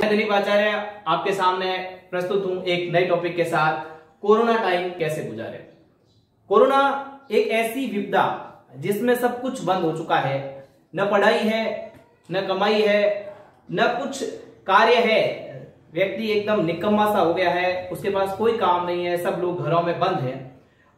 मैं दिलीप आचार्य आपके सामने प्रस्तुत हूं एक नए टॉपिक के साथ। कोरोना टाइम कैसे गुजारे। कोरोना एक ऐसी विपदा जिसमें सब कुछ बंद हो चुका है, न पढ़ाई है, न कमाई है, न कुछ कार्य है। व्यक्ति एकदम निकम्मा सा हो गया है, उसके पास कोई काम नहीं है, सब लोग घरों में बंद हैं।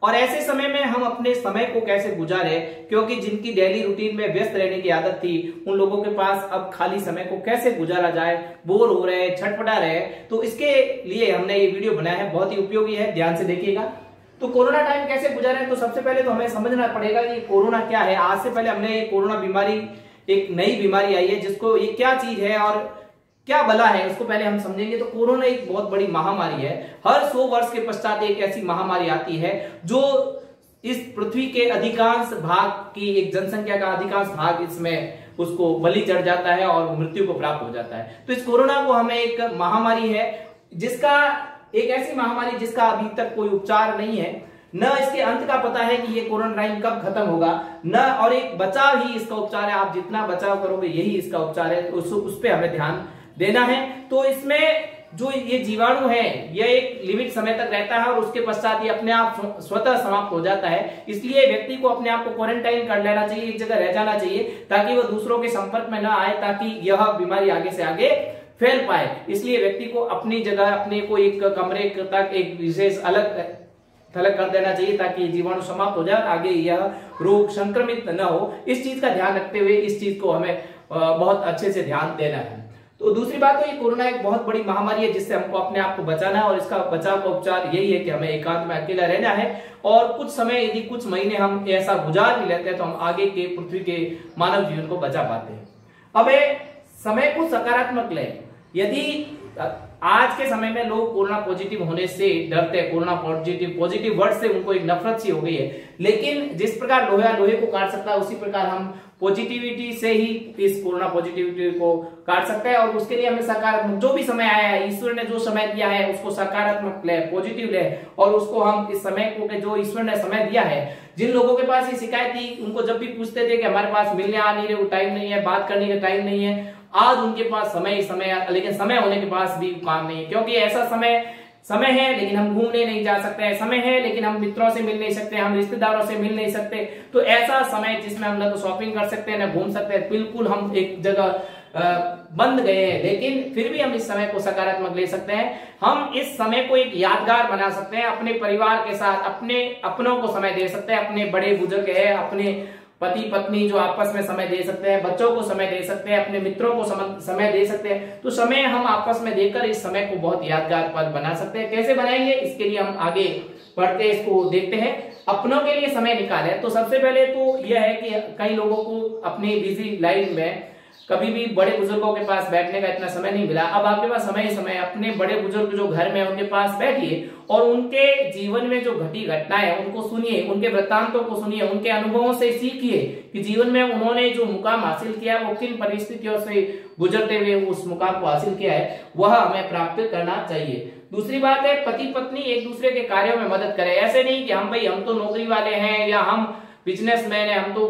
और ऐसे समय में हम अपने समय को कैसे गुजारे, क्योंकि जिनकी डेली रूटीन में व्यस्त रहने की आदत थी, उन लोगों के पास अब खाली समय को कैसे गुजारा जाए, बोर हो रहे, छटपटा रहे। तो इसके लिए हमने ये वीडियो बनाया है, बहुत ही उपयोगी है, ध्यान से देखिएगा। तो कोरोना टाइम कैसे गुजारे, तो सबसे पहले तो हमें समझना पड़ेगा कि कोरोना क्या है। आज से पहले हमने ये कोरोना बीमारी, एक नई बीमारी आई है, जिसको ये क्या चीज है और क्या भला है, उसको पहले हम समझेंगे। तो कोरोना एक बहुत बड़ी महामारी है। हर 100 वर्ष के पश्चात एक ऐसी महामारी आती है जो इस पृथ्वी के अधिकांश भाग की, एक जनसंख्या का अधिकांश भाग इसमें उसको बलि चढ़ जाता है और मृत्यु को प्राप्त हो जाता है। तो इस कोरोना को हमें एक महामारी है, जिसका एक ऐसी महामारी जिसका अभी तक कोई उपचार नहीं है, न इसके अंत का पता है कि ये कोरोना टाइम कब खत्म होगा, न और एक बचाव ही इसका उपचार है। आप जितना बचाव करोगे यही इसका उपचार है, उस पर हमें ध्यान देना है। तो इसमें जो ये जीवाणु है, यह एक लिमिट समय तक रहता है और उसके पश्चात ये अपने आप स्वतः समाप्त हो जाता है। इसलिए व्यक्ति को अपने आप को क्वारंटाइन कर लेना चाहिए, एक जगह रह जाना चाहिए, ताकि वो दूसरों के संपर्क में ना आए, ताकि यह बीमारी आगे से आगे फैल पाए। इसलिए व्यक्ति को अपनी जगह, अपने को एक कमरे तक एक विशेष अलग थलग कर देना चाहिए, ताकि जीवाणु समाप्त हो जाए, आगे यह रोग संक्रमित न हो। इस चीज का ध्यान रखते हुए इस चीज को हमें बहुत अच्छे से ध्यान देना है। तो दूसरी बात, तो ये कोरोना एक बहुत बड़ी महामारी है, जिससे हमको अपने आप को बचाना है, और इसका बचाव का उपचार यही है कि हमें एकांत में अकेला रहना है। और कुछ समय, यदि कुछ महीने हम ऐसा गुजार भी लेते हैं, तो हम आगे के पृथ्वी के मानव जीवन को बचा पाते हैं। अब समय को सकारात्मक लें। यदि आज के समय में लोग कोरोना पॉजिटिव होने से डरते हैं, कोरोना पॉजिटिव वर्ड से उनको एक नफरत सी हो गई है, लेकिन जिस प्रकार लोहा लोहे को काट सकता है, उसी प्रकार हम पॉजिटिविटी से ही इस कोरोना पॉजिटिविटी को काट सकते हैं। और उसके लिए हमें सकारात्मक, जो भी समय आया है, ईश्वर ने जो समय दिया है उसको सकारात्मक ले, पॉजिटिव ले, और उसको हम इस समय को, जो ईश्वर ने समय दिया है, जिन लोगों के पास ये शिकायत थी, उनको जब भी पूछते थे कि हमारे पास मिलने आ नहीं रहे, टाइम नहीं है, बात करने का टाइम नहीं है, आज उनके पास समय, लेकिन समय होने के पास भी काम नहीं है। क्योंकि ऐसा समय है लेकिन हम घूमने नहीं जा सकते, समय है लेकिन हम मित्रों से मिल नहीं सकते, हम रिश्तेदारों से मिल नहीं सकते। तो ऐसा समय जिसमें हम ना तो शॉपिंग कर सकते हैं, ना घूम सकते हैं, बिल्कुल हम एक जगह बंद गए हैं, लेकिन फिर भी हम इस समय को सकारात्मक ले सकते हैं। हम इस समय को एक यादगार बना सकते हैं, अपने परिवार के साथ, अपने अपनों को समय दे सकते हैं, अपने बड़े बुजुर्ग है, अपने पति पत्नी जो आपस में समय दे सकते हैं, बच्चों को समय दे सकते हैं, अपने मित्रों को समय दे सकते हैं। तो समय हम आपस में देकर इस समय को बहुत यादगार पल बना सकते हैं। कैसे बनाएंगे, इसके लिए हम आगे बढ़ते इसको देखते हैं। अपनों के लिए समय निकालें। तो सबसे पहले तो यह है कि कई लोगों को अपनी बिजी लाइफ में कभी भी बड़े बुजुर्गों के पास बैठने का इतना समय नहीं मिला। अब आपके पास समय ही समय, अपने बड़े बुजुर्ग जो घर में उनके पास बैठिए और उनके जीवन में जो घटी घटनाएं हैं उनको सुनिए, उनके वृत्तांतों को सुनिए, उनके अनुभवों से सीखिए कि जीवन में उन्होंने जो मुकाम हासिल किया है, वो किन परिस्थितियों से गुजरते हुए उस मुकाम को हासिल किया है, वह हमें प्राप्त करना चाहिए। दूसरी बात है, पति पत्नी एक दूसरे के कार्यों में मदद करें। ऐसे नहीं कि हम तो नौकरी वाले हैं या हम बिजनेसमैन है, हम तो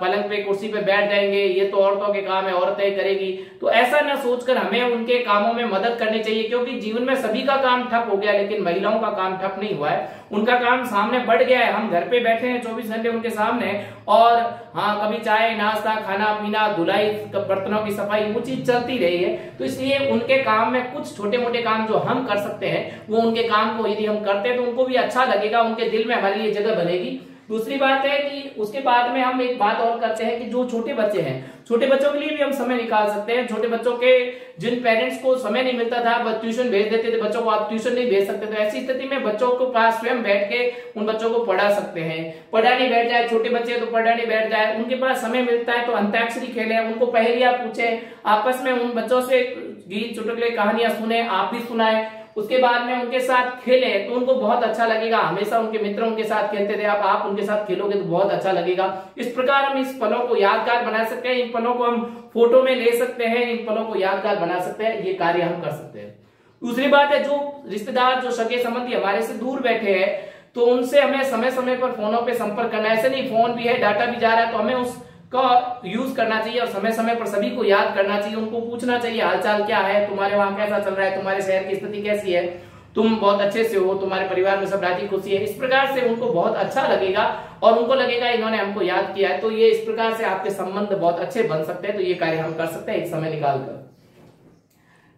पलंग पे कुर्सी पे बैठ जाएंगे, ये तो औरतों के काम है, औरतें करेगी। तो ऐसा ना सोचकर हमें उनके कामों में मदद करनी चाहिए, क्योंकि जीवन में सभी का काम ठप हो गया, लेकिन महिलाओं का काम ठप नहीं हुआ है, उनका काम सामने बढ़ गया है। हम घर पे बैठे हैं 24 घंटे उनके सामने, और हाँ, कभी चाय नाश्ता, खाना पीना, धुलाई, बर्तनों की सफाई, वो चीज चलती रही है। तो इसलिए उनके काम में कुछ छोटे मोटे काम जो हम कर सकते हैं, वो उनके काम को यदि हम करते हैं तो उनको भी अच्छा लगेगा, उनके दिल में हमारे लिए जगह बनेगी। दूसरी बात है कि उसके बाद में हम एक बात और करते हैं कि जो छोटे बच्चे हैं, छोटे बच्चों के लिए भी हम समय निकाल सकते हैं। छोटे बच्चों के, जिन पेरेंट्स को समय नहीं मिलता था, वो ट्यूशन भेज देते थे बच्चों को, आप ट्यूशन नहीं भेज सकते, तो ऐसी स्थिति में बच्चों को पास स्वयं बैठ के उन बच्चों को पढ़ा सकते हैं। पढ़ाने बैठ जाए, छोटे बच्चे तो पढ़ाने बैठ जाए, उनके पास समय मिलता है तो अंताक्षरी खेले, उनको पहेलियां पूछे, आपस में उन बच्चों से गीत चुटकुले कहानियां सुने, आप भी सुनाए, उसके बाद में उनके साथ खेले तो उनको बहुत अच्छा लगेगा। हमेशा उनके मित्र उनके साथ खेलते थे, अब आप उनके साथ खेलोगे तो बहुत अच्छा लगेगा। इस प्रकार हम इस पलों को यादगार बना सकते हैं, इन पलों को हम फोटो में ले सकते हैं, इन पलों को यादगार बना सकते हैं, ये कार्य हम कर सकते हैं। दूसरी बात है, जो रिश्तेदार, जो सगे संबंधी हमारे से दूर बैठे हैं, तो उनसे हमें समय समय पर फोनों पे संपर्क करना है। ऐसे नहीं, फोन भी है, डाटा भी जा रहा है, तो हमें उस का यूज करना चाहिए और समय समय पर सभी को याद करना चाहिए, उनको पूछना चाहिए हालचाल क्या है, तुम्हारे वहां कैसा चल रहा है, तुम्हारे शहर की स्थिति कैसी है, तुम बहुत अच्छे से हो, तुम्हारे परिवार में सब राजी खुशी है। इस प्रकार से उनको बहुत अच्छा लगेगा और उनको लगेगा इन्होंने हमको याद किया है, तो ये इस प्रकार से आपके संबंध बहुत अच्छे बन सकते हैं। तो ये कार्य हम कर सकते हैं एक समय निकालकर।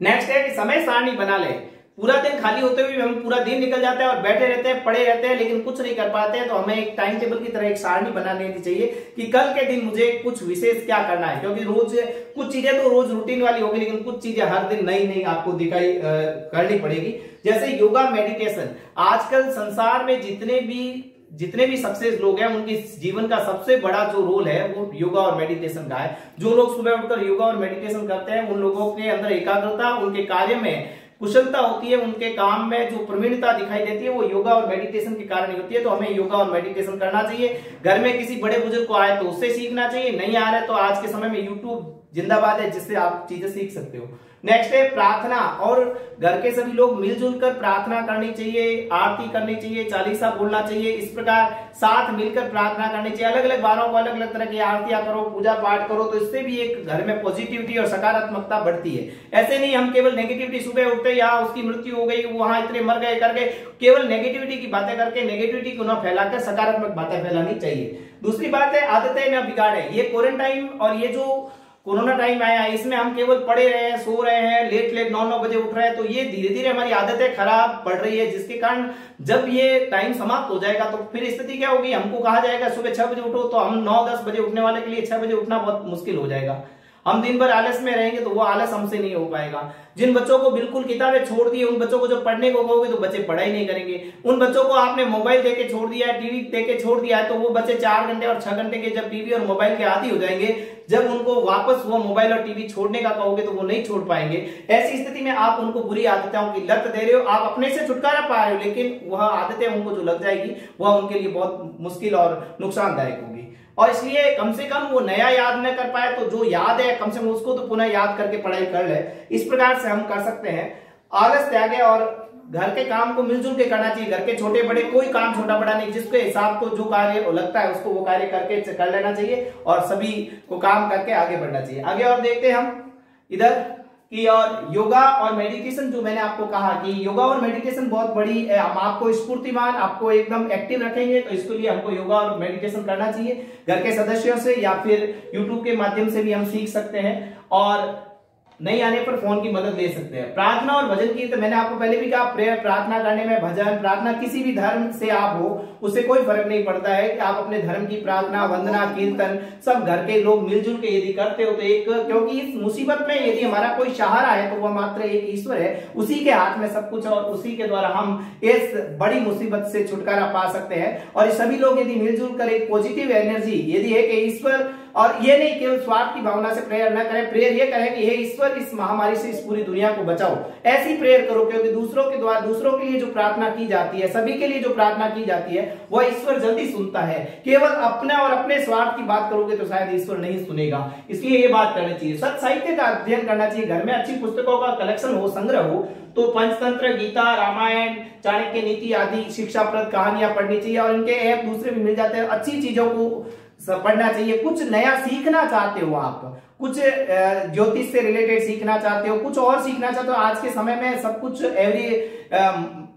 नेक्स्ट है कि समय सारणी बना ले। पूरा दिन खाली होते हुए हम पूरा दिन निकल जाते हैं और बैठे रहते हैं, पड़े रहते हैं, लेकिन कुछ नहीं कर पाते हैं। तो हमें एक टाइम टेबल की तरह एक सारणी बना लेनी चाहिए कि कल के दिन मुझे कुछ विशेष क्या करना है, क्योंकि रोज कुछ चीजें तो रोज रूटीन वाली होगी, लेकिन कुछ चीजें हर दिन नई नई आपको दिखाई करनी पड़ेगी। जैसे योगा, मेडिटेशन। आजकल संसार में जितने भी सक्सेस लोग हैं, उनके जीवन का सबसे बड़ा जो रोल है वो योगा और मेडिटेशन का है। जो लोग सुबह उठकर योगा और मेडिटेशन करते हैं, उन लोगों के अंदर एकाग्रता, उनके कार्य में कुशलता होती है, उनके काम में जो प्रवीणता दिखाई देती है वो योगा और मेडिटेशन के कारण ही होती है। तो हमें योगा और मेडिटेशन करना चाहिए। घर में किसी बड़े बुजुर्ग को आए तो उससे सीखना चाहिए, नहीं आ रहा है तो आज के समय में यूट्यूब जिंदाबाद है, जिससे आप चीजें सीख सकते हो। नेक्स्ट है प्रार्थना, और घर के सभी लोग मिलजुल कर प्रार्थना करनी चाहिए, आरती करनी चाहिए, चालीसा बोलना चाहिए। इस प्रकार साथ मिलकर प्रार्थना करनी चाहिए। अलग अलग वारों को अलग अलग तरह की आरतियां करो, पूजा पाठ करो, तो इससे भी एक घर में पॉजिटिविटी और सकारात्मकता बढ़ती है। ऐसे नहीं हम केवल नेगेटिविटी, सुबह उठते या उसकी मृत्यु हो गई, वहां इतने मर गए करके केवल नेगेटिविटी की बातें करके नेगेटिविटी को न फैलाकर सकारात्मक बातें फैलानी चाहिए। दूसरी बात है आदतें न बिगाड़े। ये क्वारंटाइन और ये जो कोरोना टाइम आया है, इसमें हम केवल पड़े रहे हैं, सो रहे हैं, लेट 9 बजे उठ रहे हैं, तो ये धीरे धीरे हमारी आदतें खराब पड़ रही है, जिसके कारण जब ये टाइम समाप्त हो जाएगा तो फिर स्थिति क्या होगी, हमको कहा जाएगा सुबह 6 बजे उठो, तो हम 9-10 बजे उठने वाले के लिए 6 बजे उठना बहुत मुश्किल हो जाएगा। हम दिन भर आलस में रहेंगे तो वो आलस हमसे नहीं हो पाएगा। जिन बच्चों को बिल्कुल किताबें छोड़ दी, उन बच्चों को जब पढ़ने को कहोगे तो बच्चे पढ़ाई नहीं करेंगे। उन बच्चों को आपने मोबाइल देके छोड़ दिया है, टीवी देके छोड़ दिया है, तो वो बच्चे 4 घंटे और 6 घंटे के जब टीवी और मोबाइल के आदी हो जाएंगे, जब उनको वापस वो मोबाइल और टीवी छोड़ने का कहोगे तो वो नहीं छोड़ पाएंगे। ऐसी स्थिति में आप उनको बुरी आदतों की लत दे रहे हो, आप अपने से छुटकारा पा रहे हो, लेकिन वह आदतें उनको जो लग जाएगी वह उनके लिए बहुत मुश्किल और नुकसानदायक होगी। और इसलिए कम से कम वो नया याद न कर पाए तो जो याद है कम से कम उसको तो पुनः याद करके पढ़ाई कर ले। इस प्रकार से हम कर सकते हैं। आलस त्यागे और घर के काम को मिलजुल के करना चाहिए। घर के छोटे बड़े कोई काम छोटा बड़ा नहीं, जिसके हिसाब को जो कार्य लगता है उसको वो कार्य करके कर लेना चाहिए और सभी को काम करके आगे बढ़ना चाहिए। आगे और देखते हैं हम इधर कि और योगा और मेडिटेशन, जो मैंने आपको कहा कि योगा और मेडिटेशन बहुत बड़ी हम आपको स्फूर्तिमान, आपको एकदम एक्टिव रखेंगे, तो इसके लिए हमको योगा और मेडिटेशन करना चाहिए। घर के सदस्यों से या फिर यूट्यूब के माध्यम से भी हम सीख सकते हैं और नहीं आने पर फोन की मदद ले सकते हैं। प्रार्थना और भजन की, तो मैंने आपको पहले भी कहा, प्रेयर प्रार्थना करने में, भजन प्रार्थना किसी भी धर्म से आप हो उससे कोई फर्क नहीं पड़ता है कि आप अपने धर्म की प्रार्थना, वंदना, कीर्तन सब घर के लोग मिलजुल के यदि करते हो तो एक, क्योंकि इस मुसीबत में यदि हमारा कोई सहारा है तो वह मात्र एक ईश्वर है, उसी के हाथ में सब कुछ और उसी के द्वारा हम इस बड़ी मुसीबत से छुटकारा पा सकते हैं। और सभी लोग यदि मिलजुल कर एक पॉजिटिव एनर्जी यदि है कि ईश्वर, और ये नहीं केवल स्वार्थ की भावना से प्रेयर न करें, प्रेयर ये करें कि हे ईश्वर इस महामारी से इस पूरी दुनिया को बचाओ, ऐसी प्रेयर करो। क्योंकि दूसरों के द्वारा दूसरों के लिए जो प्रार्थना की जाती है, सभी के लिए जो प्रार्थना की जाती है, वह ईश्वर जल्दी सुनता है। केवल अपना और अपने स्वार्थ की बात करोगे तो शायद ईश्वर नहीं सुनेगा। इसलिए ये बात करनी चाहिए। सत साहित्य का अध्ययन करना चाहिए। घर में अच्छी पुस्तकों का कलेक्शन हो, संग्रह हो, तो पंचतंत्र, गीता, रामायण, चाणक्य नीति आदि शिक्षाप्रद कहानियां पढ़नी चाहिए। और इनके ऐप दूसरे भी मिल जाते हैं, अच्छी चीजों को पढ़ना चाहिए। कुछ नया सीखना चाहते हो आप, कुछ ज्योतिष से रिलेटेड सीखना चाहते हो, कुछ और सीखना चाहते हो, आज के समय में सब कुछ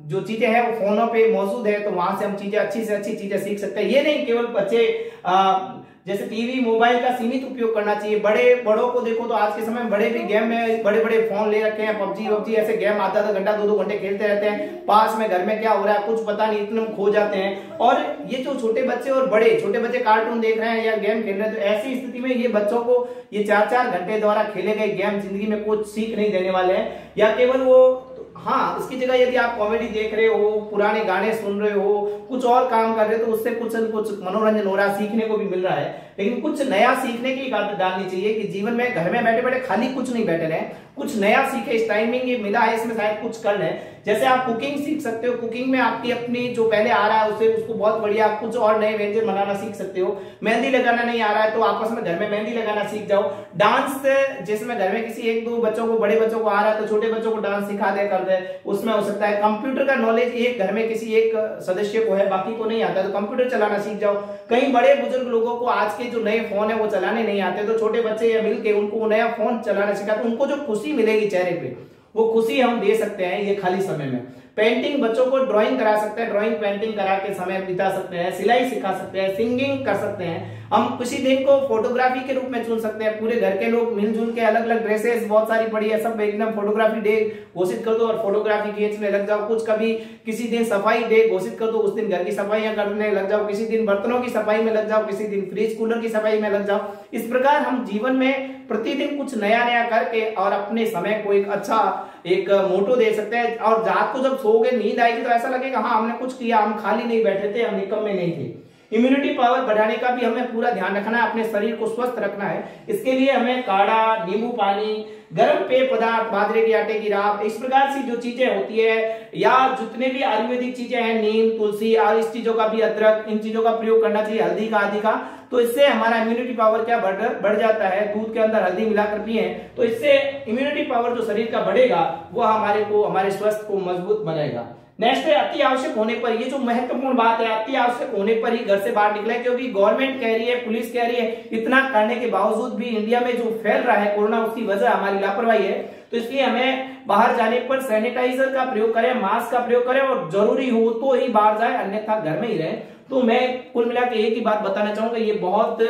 जो चीजें हैं वो फोनों पे मौजूद है, तो वहां से हम चीजें अच्छी से अच्छी चीजें सीख सकते हैं। ये नहीं केवल बच्चे जैसे टीवी मोबाइल का सीमित उपयोग करना चाहिए। बड़ों को देखो तो आज के समय में बड़े भी गेम में बड़े बड़े फोन ले रखे हैं, पबजी ऐसे गेम आधा घंटा 2-2 घंटे खेलते रहते हैं। पास में घर में क्या हो रहा है कुछ पता नहीं, इतने खो जाते हैं। और ये जो छोटे बच्चे और छोटे बच्चे कार्टून देख रहे हैं या गेम खेल रहे हैं, तो ऐसी स्थिति में ये बच्चों को ये 4-4 घंटे द्वारा खेले गए गेम जिंदगी में कुछ सीख नहीं देने वाले हैं। या केवल वो, हाँ, इसकी जगह यदि आप कॉमेडी देख रहे हो, पुराने गाने सुन रहे हो, कुछ और काम कर रहे हो, तो उससे कुछ न कुछ मनोरंजन हो रहा है, सीखने को भी मिल रहा है। लेकिन कुछ नया सीखने की आदत डालनी चाहिए कि जीवन में घर में बैठे बैठे खाली कुछ नहीं बैठे रहे, कुछ नया सीखे। इस टाइमिंग ये मिला है, इसमें शायद कुछ कर लें। जैसे आप कुकिंग सीख सकते हो, कुकिंग में आपकी अपनी जो पहले आ रहा है उसको बहुत बढ़िया कुछ और नए व्यंजन बनाना सीख सकते हो। मेहंदी लगाना नहीं आ रहा है तो आपस में घर में मेहंदी लगाना सीख जाओ। डांस, जिसमें घर में किसी 1-2 बच्चों को, बड़े बच्चों को आ रहा है तो छोटे बच्चों को डांस सिखा दे, कर दे, उसमें हो सकता है। कंप्यूटर का नॉलेज एक घर में किसी एक सदस्य को है, बाकी को नहीं आता, तो कंप्यूटर चलाना सीख जाओ। कई बड़े बुजुर्ग लोगों को आज के के जो नए फोन है वो चलाने नहीं आते, तो छोटे बच्चे या मिलके उनको वो नया फोन चलाना सिखा, तो उनको जो खुशी मिलेगी चेहरे पे वो खुशी हम दे सकते हैं ये खाली समय में। पेंटिंग, बच्चों को ड्राइंग करा सकते हैं, ड्राइंग पेंटिंग करा के समय बिता सकते हैं, सिलाई सिखा सकते हैं, सिंगिंग कर सकते हैं। हम किसी दिन को फोटोग्राफी के रूप में चुन सकते हैं, पूरे घर के लोग मिलजुल के अलग अलग ड्रेसेस बहुत सारी पड़ी है, सब एकदम फोटोग्राफी डे घोषित कर दो और फोटोग्राफी खींचने लग जाओ। कुछ कभी किसी दिन सफाई डे घोषित कर दो, उस दिन घर की सफाइयां करने लग जाओ, किसी दिन बर्तनों की सफाई में लग जाओ, किसी दिन फ्रिज कूलर की सफाई में लग जाओ। इस प्रकार हम जीवन में प्रतिदिन कुछ नया नया करके और अपने समय को एक अच्छा एक मोटो दे सकते हैं। और रात को जब सोओगे नींद आएगी तो ऐसा लगेगा हाँ हमने कुछ किया, हम खाली नहीं बैठे थे, हम निकम्मे नहीं थे। इम्यूनिटी पावर बढ़ाने का भी हमें पूरा ध्यान रखना है, अपने शरीर को स्वस्थ रखना है। इसके लिए हमें काढ़ा, नींबू पानी, गर्म पेय पदार्थ, बाजरे के आटे की राख, इस प्रकार से जो चीजें होती है या जितने भी आयुर्वेदिक चीजें हैं, नीम, तुलसी और इस चीजों का भी, अदरक, इन चीजों का प्रयोग करना चाहिए, हल्दी का, आदि का। तो इससे हमारा इम्यूनिटी पावर क्या बढ़ जाता है। दूध के अंदर हल्दी मिलाकर पिए तो इससे इम्यूनिटी पावर जो शरीर का बढ़ेगा वो हमारे स्वास्थ्य को मजबूत बनाएगा। नेक्स्ट है अति आवश्यक होने पर, ये जो महत्वपूर्ण बात है, अति आवश्यक होने पर ही घर से बाहर निकले, क्योंकि गवर्नमेंट कह रही है, पुलिस कह रही है, इतना करने के बावजूद भी इंडिया में जो फैल रहा है कोरोना, उसकी वजह हमारी लापरवाही है। तो इसलिए हमें बाहर जाने पर सैनिटाइजर का प्रयोग करें, मास्क का प्रयोग करें और जरूरी हो तो ही बाहर जाए, अन्यथा घर में ही रहे। तो मैं कुल मिला के एक ही बात बताना चाहूंगा, ये बहुत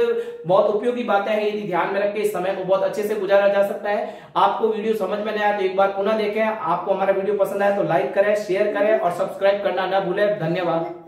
बहुत उपयोगी बातें हैं, यदि ध्यान में रख के इस समय को बहुत अच्छे से गुजारा जा सकता है। आपको वीडियो समझ में नहीं आया तो एक बार पुनः देखें। आपको हमारा वीडियो पसंद आया तो लाइक करें, शेयर करें और सब्सक्राइब करना ना भूलें। धन्यवाद।